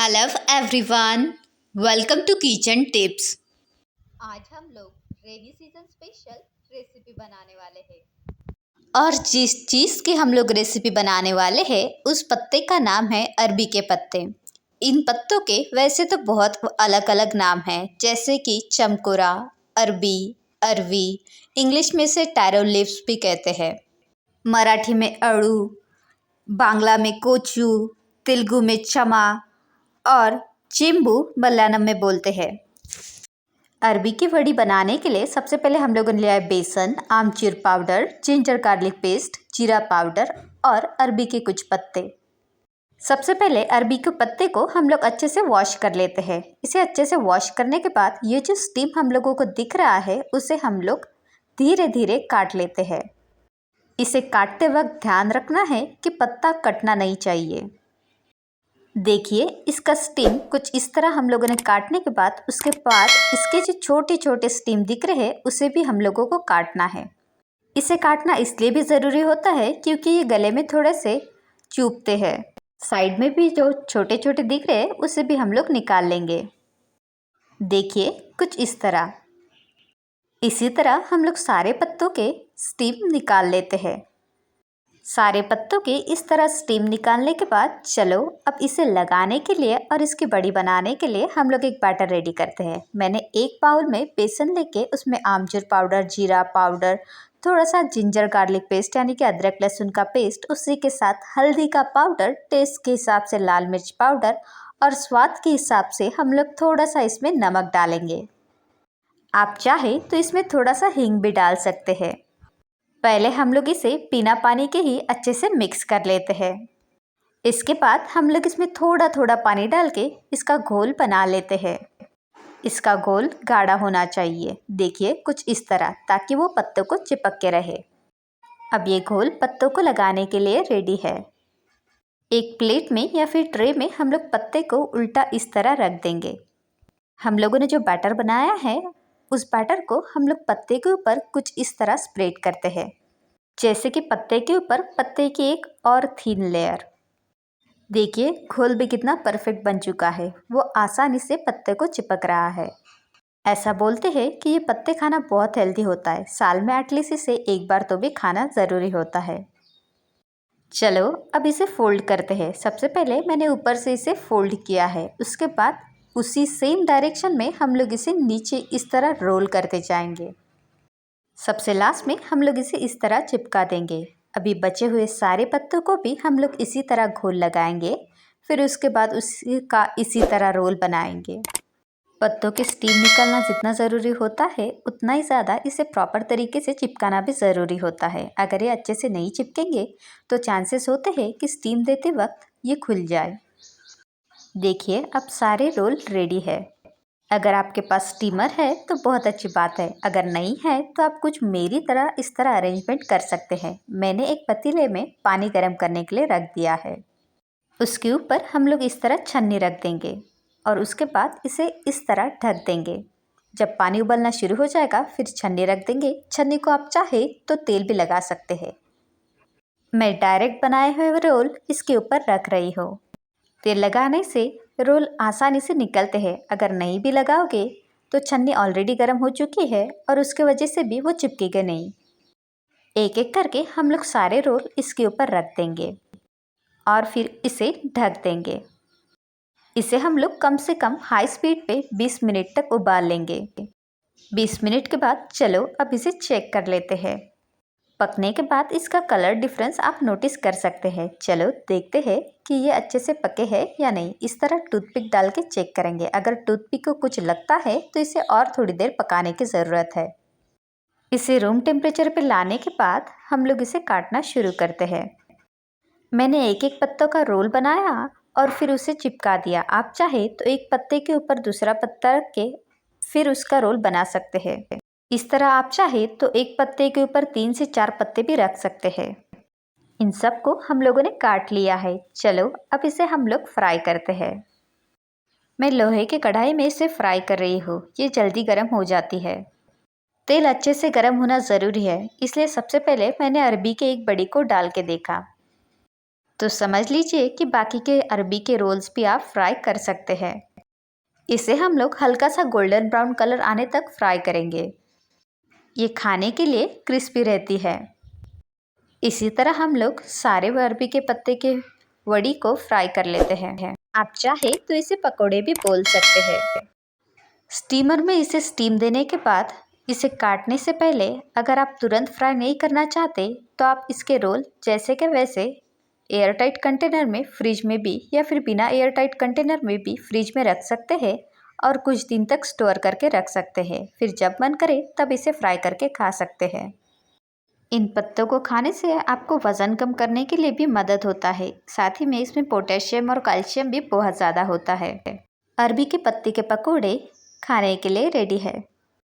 Hello everyone, welcome to kitchen tips. आज हम लोग रेनी सीजन स्पेशल रेसिपी बनाने वाले हैं। और जिस चीज़ की हम लोग रेसिपी बनाने वाले हैं उस पत्ते का नाम है अरबी के पत्ते। इन पत्तों के वैसे तो बहुत अलग अलग नाम हैं, जैसे कि चमकोरा, अरबी, अरवी, इंग्लिश में इसे टैरो लीव्स भी कहते हैं, मराठी में अड़ू, बांग्ला में कोचू, तेलुगु में चमा और चिम्बू मलयालम में बोलते हैं। अरबी की वड़ी बनाने के लिए सबसे पहले हम लोगों ने लिया है बेसन, आमचूर पाउडर, जिंजर गार्लिक पेस्ट, जीरा पाउडर और अरबी के कुछ पत्ते। सबसे पहले अरबी के पत्ते को हम लोग अच्छे से वॉश कर लेते हैं। इसे अच्छे से वॉश करने के बाद ये जो स्टीम हम लोगों को दिख रहा है उसे हम लोग धीरे धीरे काट लेते हैं। इसे काटते वक्त ध्यान रखना है कि पत्ता कटना नहीं चाहिए। देखिए, इसका स्टीम कुछ इस तरह हम लोगों ने काटने के बाद उसके बाद इसके जो छोटे छोटे स्टीम दिख रहे हैं उसे भी हम लोगों को काटना है। इसे काटना इसलिए भी ज़रूरी होता है क्योंकि ये गले में थोड़े से चुभते हैं। साइड में भी जो छोटे छोटे दिख रहे हैं उसे भी हम लोग निकाल लेंगे। देखिए, कुछ इस तरह। इसी तरह हम लोग सारे पत्तों के स्टीम निकाल लेते हैं। सारे पत्तों के इस तरह स्टीम निकालने के बाद चलो अब इसे लगाने के लिए और इसकी बड़ी बनाने के लिए हम लोग एक बैटर रेडी करते हैं। मैंने एक बाउल में बेसन लेके उसमें आमचूर पाउडर, जीरा पाउडर, थोड़ा सा जिंजर गार्लिक पेस्ट यानी कि अदरक लहसुन का पेस्ट, उसी के साथ हल्दी का पाउडर, टेस्ट के हिसाब से लाल मिर्च पाउडर और स्वाद के हिसाब से हम लोग थोड़ा सा इसमें नमक डालेंगे। आप चाहे तो इसमें थोड़ा सा हींग भी डाल सकते हैं। पहले हम लोग इसे बिना पानी के ही अच्छे से मिक्स कर लेते हैं। इसके बाद हम लोग इसमें थोड़ा थोड़ा पानी डाल के इसका घोल बना लेते हैं। इसका घोल गाढ़ा होना चाहिए, देखिए कुछ इस तरह, ताकि वो पत्तों को चिपक के रहे। अब ये घोल पत्तों को लगाने के लिए रेडी है। एक प्लेट में या फिर ट्रे में हम लोग पत्ते को उल्टा इस तरह रख देंगे। हम लोगों ने जो बैटर बनाया है उस बैटर को हम लोग पत्ते के ऊपर कुछ इस तरह स्प्रेड करते हैं, जैसे कि पत्ते के ऊपर पत्ते की एक और थीन लेयर। देखिए, घोल भी कितना परफेक्ट बन चुका है, वो आसानी से पत्ते को चिपक रहा है। ऐसा बोलते हैं कि ये पत्ते खाना बहुत हेल्दी होता है, साल में एटलीस्ट इसे एक बार तो भी खाना ज़रूरी होता है। चलो अब इसे फोल्ड करते हैं। सबसे पहले मैंने ऊपर से इसे फोल्ड किया है, उसके बाद उसी सेम डायरेक्शन में हम लोग इसे नीचे इस तरह रोल करते जाएंगे। सबसे लास्ट में हम लोग इसे इस तरह चिपका देंगे। अभी बचे हुए सारे पत्तों को भी हम लोग इसी तरह घोल लगाएंगे, फिर उसके बाद उसका इसी तरह रोल बनाएंगे। पत्तों के स्टीम निकलना जितना ज़रूरी होता है उतना ही ज़्यादा इसे प्रॉपर तरीके से चिपकाना भी ज़रूरी होता है। अगर ये अच्छे से नहीं चिपकेंगे तो चांसेस होते हैं कि स्टीम देते वक्त ये खुल जाए। देखिए, अब सारे रोल रेडी है। अगर आपके पास स्टीमर है तो बहुत अच्छी बात है, अगर नहीं है तो आप कुछ मेरी तरह इस तरह अरेंजमेंट कर सकते हैं। मैंने एक पतीले में पानी गर्म करने के लिए रख दिया है, उसके ऊपर हम लोग इस तरह छन्नी रख देंगे और उसके बाद इसे इस तरह ढक देंगे। जब पानी उबलना शुरू हो जाएगा फिर छन्नी रख देंगे। छन्नी को आप चाहे तो तेल भी लगा सकते हैं। मैं डायरेक्ट बनाए हुए रोल इसके ऊपर रख रही हूँ। तेल लगाने से रोल आसानी से निकलते हैं। अगर नहीं भी लगाओगे तो छन्नी ऑलरेडी गर्म हो चुकी है और उसके वजह से भी वो चिपकेगा नहीं। एक एक करके हम लोग सारे रोल इसके ऊपर रख देंगे और फिर इसे ढक देंगे। इसे हम लोग कम से कम हाई स्पीड पे 20 मिनट तक उबाल लेंगे। 20 मिनट के बाद चलो अब इसे चेक कर लेते हैं। पकने के बाद इसका कलर डिफरेंस आप नोटिस कर सकते हैं। चलो देखते हैं कि ये अच्छे से पके हैं या नहीं। इस तरह टूथपिक डाल के चेक करेंगे। अगर टूथपिक को कुछ लगता है तो इसे और थोड़ी देर पकाने की ज़रूरत है। इसे रूम टेम्परेचर पे लाने के बाद हम लोग इसे काटना शुरू करते हैं। मैंने एक एक पत्तों का रोल बनाया और फिर उसे चिपका दिया। आप चाहे तो एक पत्ते के ऊपर दूसरा पत्ता रख के फिर उसका रोल बना सकते हैं। इस तरह आप चाहे तो एक पत्ते के ऊपर 3 से 4 पत्ते भी रख सकते हैं। इन सब को हम लोगों ने काट लिया है। चलो अब इसे हम लोग फ्राई करते हैं। मैं लोहे के कढ़ाई में इसे फ्राई कर रही हूँ, ये जल्दी गर्म हो जाती है। तेल अच्छे से गर्म होना ज़रूरी है, इसलिए सबसे पहले मैंने अरबी के एक बड़ी को डाल के देखा। तो समझ लीजिए कि बाकी के अरबी के रोल्स भी आप फ्राई कर सकते हैं। इसे हम लोग हल्का सा गोल्डन ब्राउन कलर आने तक फ्राई करेंगे। ये खाने के लिए क्रिस्पी रहती है। इसी तरह हम लोग सारे अरबी के पत्ते के वड़ी को फ्राई कर लेते हैं। आप चाहे तो इसे पकोड़े भी बोल सकते हैं। स्टीमर में इसे स्टीम देने के बाद इसे काटने से पहले अगर आप तुरंत फ्राई नहीं करना चाहते तो आप इसके रोल जैसे के वैसे एयर टाइट कंटेनर में फ्रिज में भी या फिर बिना एयर टाइट कंटेनर में भी फ्रिज में रख सकते हैं और कुछ दिन तक स्टोर करके रख सकते हैं। फिर जब मन करे तब इसे फ्राई करके खा सकते हैं। इन पत्तों को खाने से आपको वज़न कम करने के लिए भी मदद होता है। साथ ही में इसमें पोटेशियम और कैल्शियम भी बहुत ज़्यादा होता है। अरबी के पत्ते के पकोड़े खाने के लिए रेडी है।